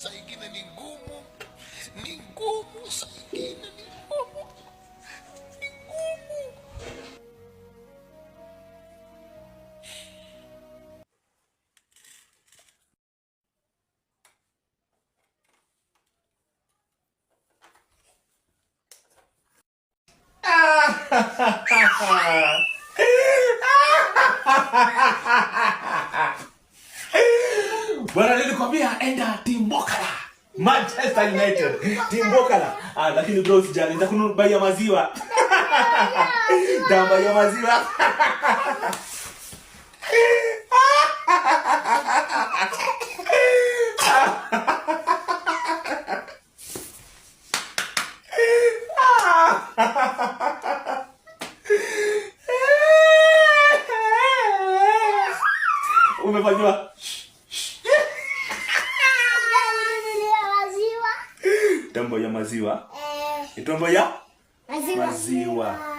saa ingine ni ngumu, saa ingine ni ngumu. Bwana nilikwambia enda Team Bokala. Manchester United. Team Bokala. Lakini bro sijali nitakununulia maziwa. Damba ya maziwa. Umefanywa Tombo ya maziwa. Tombo ya maziwa.